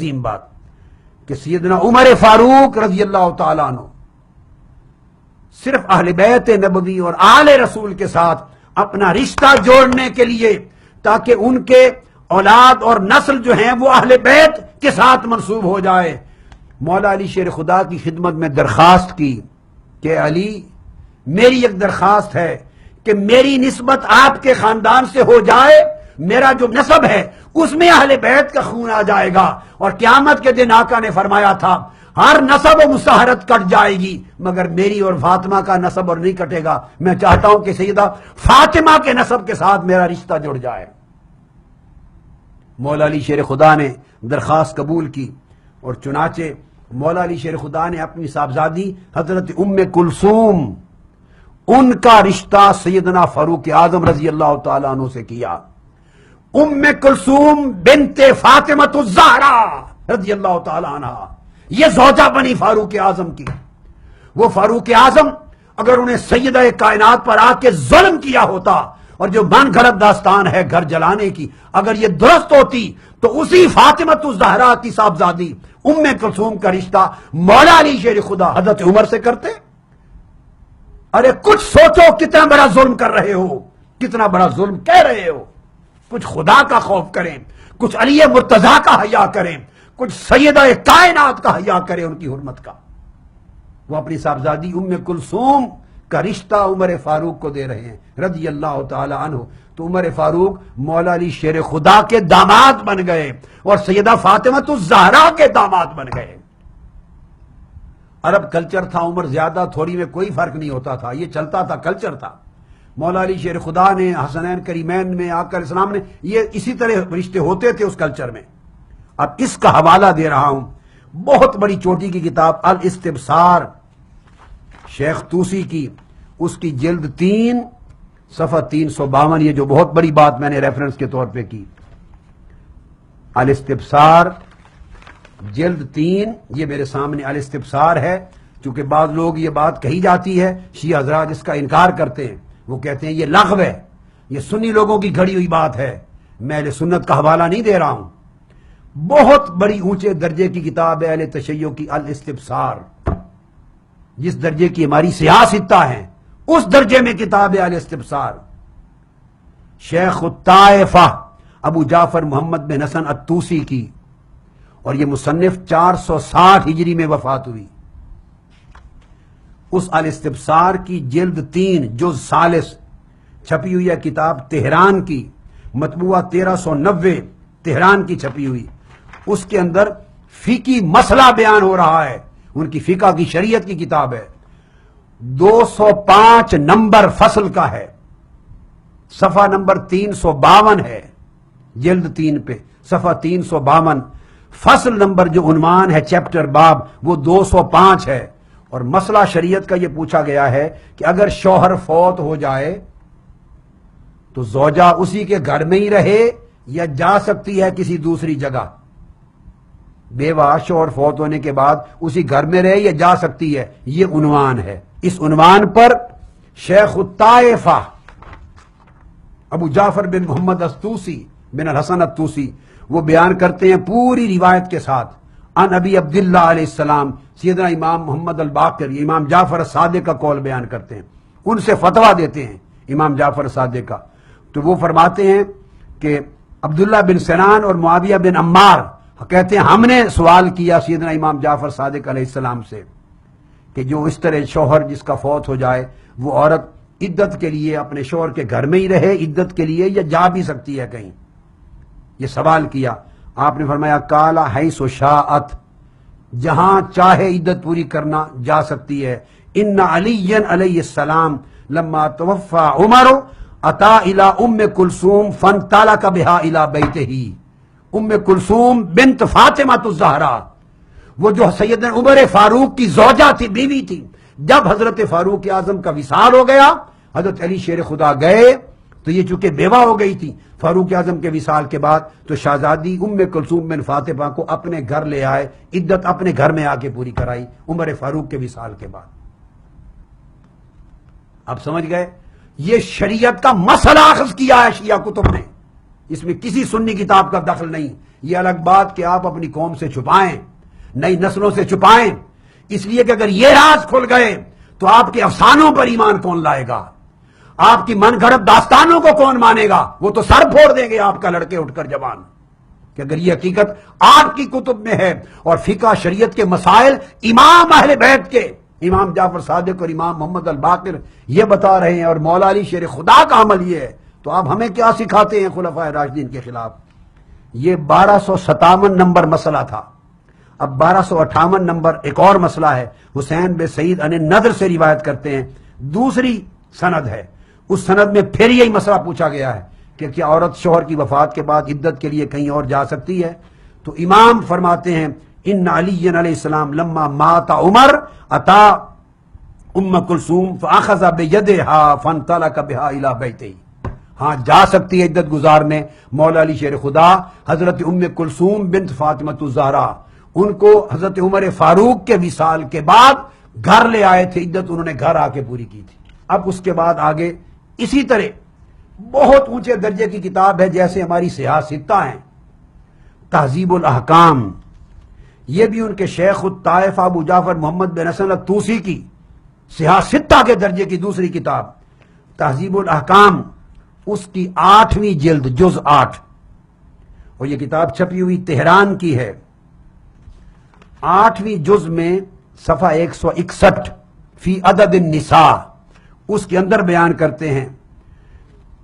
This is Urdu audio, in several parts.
عظیم بات کہ سیدنا عمر فاروق رضی اللہ تعالیٰ عنہ صرف اہل بیت نبوی اور آل رسول کے ساتھ اپنا رشتہ جوڑنے کے لیے تاکہ ان کے اولاد اور نسل جو ہیں وہ اہل بیت کے ساتھ منسوب ہو جائے، مولا علی شیر خدا کی خدمت میں درخواست کی کہ علی میری ایک درخواست ہے کہ میری نسبت آپ کے خاندان سے ہو جائے، میرا جو نسب ہے اس میں اہل بیت کا خون آ جائے گا، اور قیامت کے دن آقا نے فرمایا تھا ہر نسب و مساہرت کٹ جائے گی مگر میری اور فاطمہ کا نسب اور نہیں کٹے گا، میں چاہتا ہوں کہ سیدہ فاطمہ کے نسب کے ساتھ میرا رشتہ جڑ جائے۔ مولا علی شیر خدا نے درخواست قبول کی، اور چنانچہ مولا علی شیر خدا نے اپنی صاحبزادی حضرت ام کلثوم ان کا رشتہ سیدنا فاروق اعظم رضی اللہ تعالیٰ عنہ سے کیا۔ ام کلثوم بنت فاطمہ الزہرا رضی اللہ تعالیٰ عنہ یہ زوجہ بنی فاروق اعظم کی۔ وہ فاروق اعظم اگر انہیں سیدہ کائنات پر آ کے ظلم کیا ہوتا، اور جو من گھڑت داستان ہے گھر جلانے کی، اگر یہ درست ہوتی تو اسی فاطمہ الزہرا کی صاحبزادی ام کلثوم کا رشتہ مولا علی شیر خدا حضرت عمر سے کرتے۔ ارے کچھ سوچو کتنا بڑا ظلم کر رہے ہو، کتنا بڑا ظلم کہہ رہے ہو، کچھ خدا کا خوف کریں، کچھ علی مرتضیٰ کا حیا کریں، کچھ سیدہ کائنات کا حیا کریں ان کی حرمت کا۔ وہ اپنی صاحبزادی ام کلثوم کا رشتہ عمر فاروق کو دے رہے ہیں رضی اللہ تعالی عنہ، تو عمر فاروق مولا علی شیر خدا کے داماد بن گئے اور سیدہ فاطمہ الزہرا کے داماد بن گئے۔ عرب کلچر تھا، عمر زیادہ تھوڑی میں کوئی فرق نہیں ہوتا تھا، یہ چلتا تھا، کلچر تھا۔ مولا علی شیر خدا نے حسنین کریمین میں آقا علیہ السلام نے یہ اسی طرح رشتے ہوتے تھے اس کلچر میں۔ اب اس کا حوالہ دے رہا ہوں، بہت بڑی چوٹی کی کتاب الاستبصار شیخ توسی کی، اس کی جلد 3 صفحہ 352، یہ جو بہت بڑی بات میں نے ریفرنس کے طور پہ کی، الاستبصار جلد 3، یہ میرے سامنے الاستبصار ہے۔ چونکہ بعض لوگ یہ بات کہی جاتی ہے، شیعہ حضرات اس کا انکار کرتے ہیں، وہ کہتے ہیں یہ لغو ہے، یہ سنی لوگوں کی گھڑی ہوئی بات ہے، میں اہل سنت کا حوالہ نہیں دے رہا ہوں۔ بہت بڑی اونچے درجے کی کتاب ہے اہل تشیع کی الاستبصار، جس درجے کی ہماری سیاستہ ہیں اس درجے میں کتاب ہے الاستبصار۔ شیخ الطائفہ ابو جعفر محمد بن حسن الطوسی کی، اور یہ مصنف 460 ہجری میں وفات ہوئی۔ اس الاستبصار کی جلد 3 جز ثالث چھپی ہوئی ہے کتاب تہران کی، مطبوعہ 1390 تہران کی چھپی ہوئی، اس کے اندر فقہی مسئلہ بیان ہو رہا ہے، ان کی فقہ کی شریعت کی کتاب ہے، 205 نمبر فصل کا ہے، صفحہ نمبر 352 ہے، جلد 3 پہ صفحہ 352، فصل نمبر جو عنوان ہے چیپٹر باب وہ 205 ہے، اور مسئلہ شریعت کا یہ پوچھا گیا ہے کہ اگر شوہر فوت ہو جائے تو زوجہ اسی کے گھر میں ہی رہے یا جا سکتی ہے کسی دوسری جگہ؟ بیوہ شوہر فوت ہونے کے بعد اسی گھر میں رہے یا جا سکتی ہے، یہ عنوان ہے۔ اس عنوان پر شیخ الطائفہ ابو جعفر بن محمد الطوسی بن الحسن الطوسی وہ بیان کرتے ہیں پوری روایت کے ساتھ، ان ابی عبداللہ علیہ السلام، سیدنا امام محمد الباقر، امام جعفر الصادق کا قول بیان کرتے ہیں، ان سے فتویٰ دیتے ہیں امام جعفر الصادق کا، تو وہ فرماتے ہیں کہ عبداللہ بن سنان اور معاویہ بن عمار کہتے ہیں ہم نے سوال کیا سیدنا امام جعفر صادق علیہ السلام سے کہ جو اس طرح شوہر جس کا فوت ہو جائے وہ عورت عدت کے لیے اپنے شوہر کے گھر میں ہی رہے عدت کے لیے یا جا بھی سکتی ہے کہیں، یہ سوال کیا۔ آپ نے فرمایا کالا حیث شاءت، جہاں چاہے عدت پوری کرنا جا سکتی ہے۔ ان علی علیہ السلام لما توفى عمر اتا الى ام کلثوم فانطلق بها الى بیتہ، ام کلثوم بنت فاطمہ الزہرا، وہ جو سیدنا عمر فاروق کی زوجہ تھی، بیوی تھی، جب حضرت فاروق اعظم کا وصال ہو گیا حضرت علی شیر خدا گئے تو یہ چونکہ بیوہ ہو گئی تھی فاروق اعظم کے وصال کے بعد، تو شہزادی ام کلثوم بن فاطمہ کو اپنے گھر لے آئے، عدت اپنے گھر میں آ کے پوری کرائی عمر فاروق کے وصال کے بعد۔ اب سمجھ گئے؟ یہ شریعت کا مسئلہ اخذ کیا ہے شیعہ کتب نے، اس میں کسی سنی کتاب کا دخل نہیں، یہ الگ بات کہ آپ اپنی قوم سے چھپائیں، نئی نسلوں سے چھپائیں، اس لیے کہ اگر یہ راز کھل گئے تو آپ کے افسانوں پر ایمان کون لائے گا؟ آپ کی من گھڑت داستانوں کو کون مانے گا؟ وہ تو سر پھوڑ دیں گے آپ کا لڑکے اٹھ کر جوان، کہ اگر یہ حقیقت آپ کی کتب میں ہے اور فقہ شریعت کے مسائل امام اہل بیت کے امام جعفر صادق اور امام محمد الباقر یہ بتا رہے ہیں اور مولا علی شیر خدا کا عمل یہ ہے، تو آپ ہمیں کیا سکھاتے ہیں خلفائے راشدین کے خلاف؟ یہ 1257 نمبر مسئلہ تھا۔ اب 1258 نمبر ایک اور مسئلہ ہے، حسین بن سعید ان نضر سے روایت کرتے ہیں، دوسری سند ہے، اس سند میں پھر یہی مسئلہ پوچھا گیا ہے کہ کیا عورت شوہر کی وفات کے بعد عدت کے لیے کہیں اور جا سکتی ہے؟ تو امام فرماتے ہیں ان علی علیہ السلام لما مات عمر اتا ام کلثوم فاخذ بیدها فانطلق بها الى بیته، ہاں جا سکتی ہے عدت گزارنے۔ مولا علی شیر خدا حضرت ام کلثوم بنت فاطمہ الزہرا ان کو حضرت عمر فاروق کے وصال کے بعد گھر لے آئے تھے، عدت انہوں نے گھر آ کے پوری کی تھی۔ اب اس کے بعد آگے اسی طرح بہت اونچے درجے کی کتاب ہے جیسے ہماری سیاستہ ہیں، تہذیب الاحکام، یہ بھی ان کے شیخ الطائف ابو جعفر محمد بن حسن الطوسی کی سیاستہ کے درجے کی دوسری کتاب تہذیب الاحکام، اس کی 8ویں جلد جز 8، اور یہ کتاب چھپی ہوئی تہران کی ہے۔ 8ویں جز میں صفحہ 161 فی عدد النساء، اس کے اندر بیان کرتے ہیں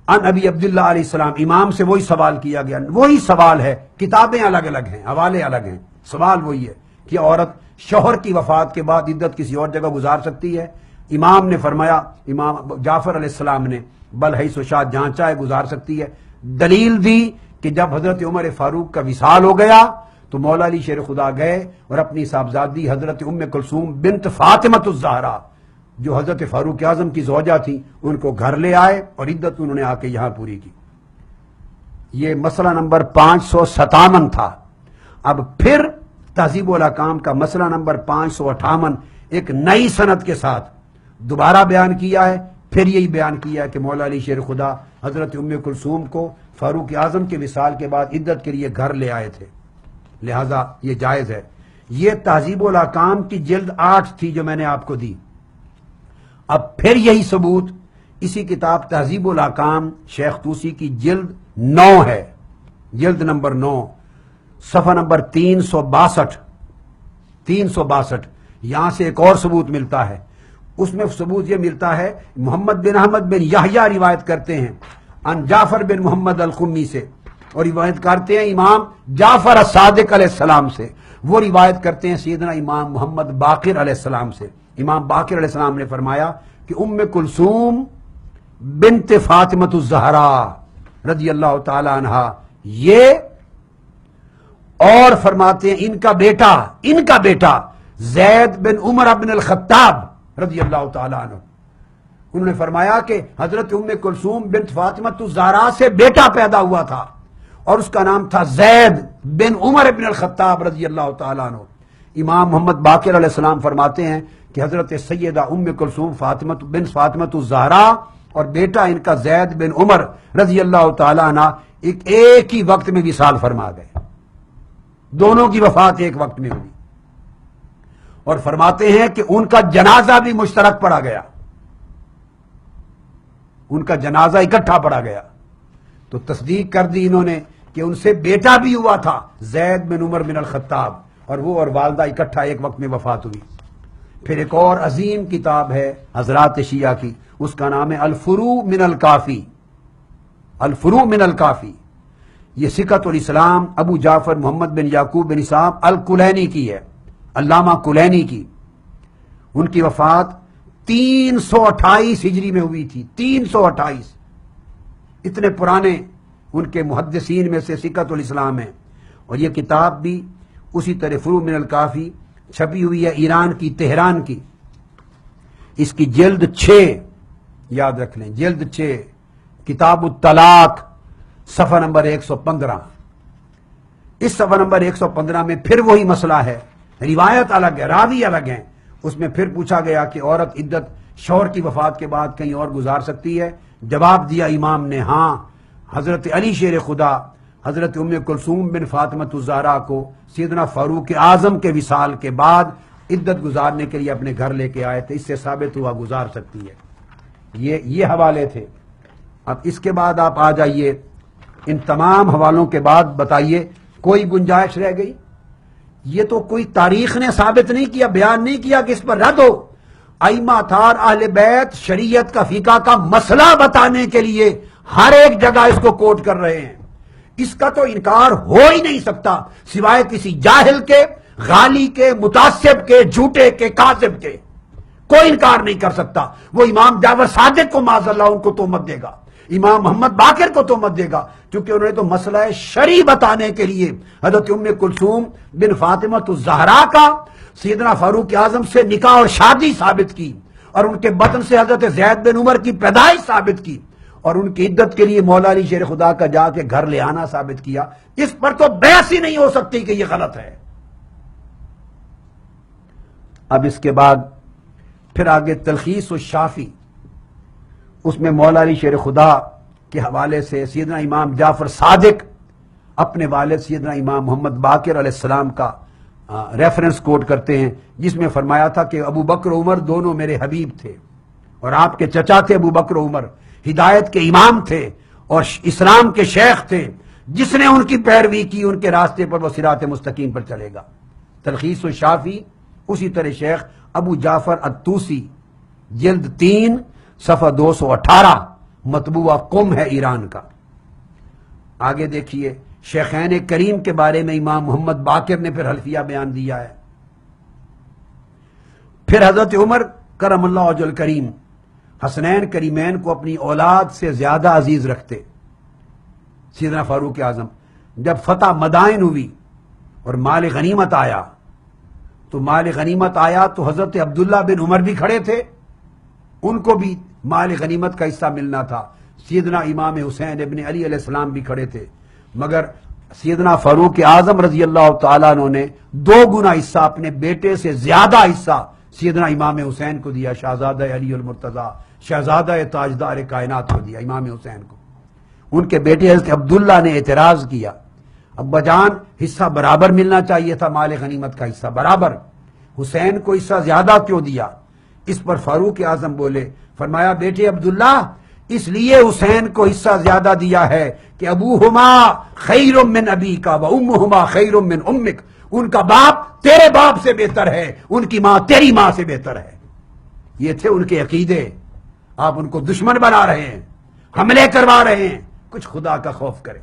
ان ابی عبداللہ علیہ السلام، امام سے وہی سوال کیا گیا، وہی سوال ہے، کتابیں الگ الگ ہیں، حوالے الگ ہیں، سوال وہی ہے کہ عورت شوہر کی وفات کے بعد عدت کسی اور جگہ گزار سکتی ہے؟ امام نے فرمایا، امام جعفر علیہ السلام نے بل حیث شاء، جہاں چاہے گزار سکتی ہے۔ دلیل دی کہ جب حضرت عمر فاروق کا وصال ہو گیا تو مولا علی شیر خدا گئے اور اپنی صاحبزادی حضرت ام کلثوم بنت فاطمہ الزہرا جو حضرت فاروق اعظم کی زوجہ تھی ان کو گھر لے آئے اور عدت انہوں نے آ کے یہاں پوری کی۔ یہ مسئلہ نمبر 557 تھا۔ اب پھر تہذیب الاحکام کا مسئلہ نمبر 558 ایک نئی سند کے ساتھ دوبارہ بیان کیا ہے، پھر یہی بیان کیا ہے کہ مولا علی شیر خدا حضرت ام کلثوم کو فاروق اعظم کے وصال کے بعد عدت کے لیے گھر لے آئے تھے، لہذا یہ جائز ہے۔ یہ تہذیب الاحکام کی جلد 8 تھی جو میں نے آپ کو دی۔ اب پھر یہی ثبوت اسی کتاب تہذیب الاحکام شیخ طوسی کی جلد 9 ہے، جلد نمبر 9 صفحہ نمبر 362، یہاں سے ایک اور ثبوت ملتا ہے۔ اس میں ثبوت یہ ملتا ہے، محمد بن احمد بن یحییٰ روایت کرتے ہیں ان جعفر بن محمد القمی سے، اور روایت کرتے ہیں امام جعفر الصادق علیہ السلام سے، وہ روایت کرتے ہیں سیدنا امام محمد باقر علیہ السلام سے۔ امام باقر علیہ السلام نے فرمایا کہ ام کلثوم بنت فاطمہ الزہرا رضی اللہ تعالی عنہا یہ، اور فرماتے ہیں ان کا بیٹا زید بن عمر بن الخطاب رضی اللہ تعالی عنہ، انہوں نے فرمایا کہ حضرت ام کلثوم بنت فاطمہ الزہرا سے بیٹا پیدا ہوا تھا اور اس کا نام تھا زید بن عمر بن الخطاب رضی اللہ تعالی عنہ۔ امام محمد باقر علیہ السلام فرماتے ہیں کہ حضرت سیدہ ام کلثوم بن فاطمہ الزہرا اور بیٹا ان کا زید بن عمر رضی اللہ تعالی عنہ ایک ہی وقت میں وصال فرما گئے، دونوں کی وفات ایک وقت میں ہوئی، اور فرماتے ہیں کہ ان کا جنازہ بھی مشترک پڑا گیا، ان کا جنازہ اکٹھا پڑا گیا۔ تو تصدیق کر دی انہوں نے کہ ان سے بیٹا بھی ہوا تھا زید بن عمر بن الخطاب، اور وہ اور والدہ اکٹھا ایک وقت میں وفات ہوئی۔ پھر ایک اور عظیم کتاب ہے حضرات شیعہ کی، اس کا نام ہے الفروع من الکافی، الفروع من الکافی، یہ سکۃ الاسلام ابو جعفر محمد بن یعقوب بن اسحاق الکلینی کی ہے، علامہ کلینی کی۔ ان کی وفات 328 ہجری میں ہوئی تھی، 328، اتنے پرانے ان کے محدثین میں سے سکۃ الاسلام ہے۔ اور یہ کتاب بھی اسی طرح فروع من الکافی چھپی ہوئی ہے ایران کی تہران کی، اس کی جلد 6 یاد رکھ لیں، جلد 6 کتاب الطلاق صفحہ نمبر 115۔ اس صفحہ نمبر 115 میں پھر وہی مسئلہ ہے، روایت الگ ہے، راوی الگ ہیں۔ اس میں پھر پوچھا گیا کہ عورت عدت شوہر کی وفات کے بعد کہیں اور گزار سکتی ہے؟ جواب دیا امام نے، ہاں، حضرت علی شیر خدا حضرت ام کلثوم بن فاطمۃ الزہرا کو سیدنا فاروق اعظم کے وصال کے بعد عدت گزارنے کے لیے اپنے گھر لے کے آئے تھے، اس سے ثابت ہوا گزار سکتی ہے۔ یہ حوالے تھے۔ اب اس کے بعد آپ آ جائیے، ان تمام حوالوں کے بعد بتائیے کوئی گنجائش رہ گئی؟ یہ تو کوئی تاریخ نے ثابت نہیں کیا، بیان نہیں کیا کہ اس پر رد ہو۔ ائمہ اطہار اہل بیت شریعت کا فقہ کا مسئلہ بتانے کے لیے ہر ایک جگہ اس کو کوٹ کر رہے ہیں۔ اس کا تو انکار ہو ہی نہیں سکتا سوائے کسی جاہل کے، غالی کے، متعصب کے، جھوٹے کے، کاذب کے۔ کوئی انکار نہیں کر سکتا۔ وہ امام جعفر صادق کو معاذ اللہ ان کو تہمت دے گا، امام محمد باقر کو تہمت دے گا، کیونکہ انہوں نے تو مسئلہ شرعی بتانے کے لیے حضرت ام کلثوم بن فاطمۃ الزہرا کا سیدنا فاروق اعظم سے نکاح اور شادی ثابت کی، اور ان کے بطن سے حضرت زید بن عمر کی پیدائش ثابت کی، اور ان کی عدت کے لیے مولا علی شیر خدا کا جا کے گھر لے آنا ثابت کیا۔ اس پر تو بحث ہی نہیں ہو سکتی کہ یہ غلط ہے۔ اب اس کے بعد پھر آگے تلخیص الشافی، اس میں مولا علی شیر خدا کے حوالے سے سیدنا امام جعفر صادق اپنے والد سیدنا امام محمد باقر علیہ السلام کا ریفرنس کوٹ کرتے ہیں، جس میں فرمایا تھا کہ ابو بکر و عمر دونوں میرے حبیب تھے، اور آپ کے چچا تھے ابو بکر و عمر، ہدایت کے امام تھے اور اسلام کے شیخ تھے، جس نے ان کی پیروی کی ان کے راستے پر وہ صراط مستقیم پر چلے گا۔ تلخیص الشافی اسی طرح شیخ ابو جعفر الطوسی جلد 3 صفحہ 218 مطبوعہ قم ہے ایران کا۔ آگے دیکھیے شیخین کریم کے بارے میں امام محمد باقر نے پھر حلفیہ بیان دیا ہے۔ پھر حضرت عمر کرم اللہ وجہ الکریم حسنین کریمین کو اپنی اولاد سے زیادہ عزیز رکھتے۔ سیدنا فاروق اعظم جب فتح مدائن ہوئی اور مال غنیمت آیا تو حضرت عبداللہ بن عمر بھی کھڑے تھے، ان کو بھی مال غنیمت کا حصہ ملنا تھا۔ سیدنا امام حسین ابن علی علیہ السلام بھی کھڑے تھے، مگر سیدنا فاروق اعظم رضی اللہ تعالیٰ عنہ نے 2 گنا حصہ، اپنے بیٹے سے زیادہ حصہ سیدنا امام حسین کو دیا، شہزادہ علی المرتضیٰ، شہزادہ تاجدار کائنات کو دیا امام حسین کو۔ ان کے بیٹے حضرت عبداللہ نے اعتراض کیا، ابا جان حصہ برابر ملنا چاہیے تھا، مال غنیمت کا حصہ برابر، حسین کو حصہ زیادہ کیوں دیا؟ اس پر فاروق اعظم بولے، فرمایا بیٹے عبداللہ اس لیے حسین کو حصہ زیادہ دیا ہے کہ ابوہما خیر من ابیک و امہما خیر من امک، ان کا باپ تیرے باپ سے بہتر ہے، ان کی ماں تیری ماں سے بہتر ہے۔ یہ تھے ان کے عقیدے، آپ ان کو دشمن بنا رہے ہیں، حملے کروا رہے ہیں، کچھ خدا کا خوف کریں۔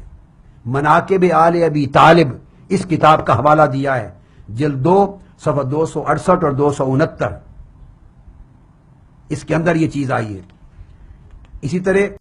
مناقب آل ابی طالب اس کتاب کا حوالہ دیا ہے، جلد 2 صفحہ 268 اور 269، اس کے اندر یہ چیز آئی ہے۔ اسی طرح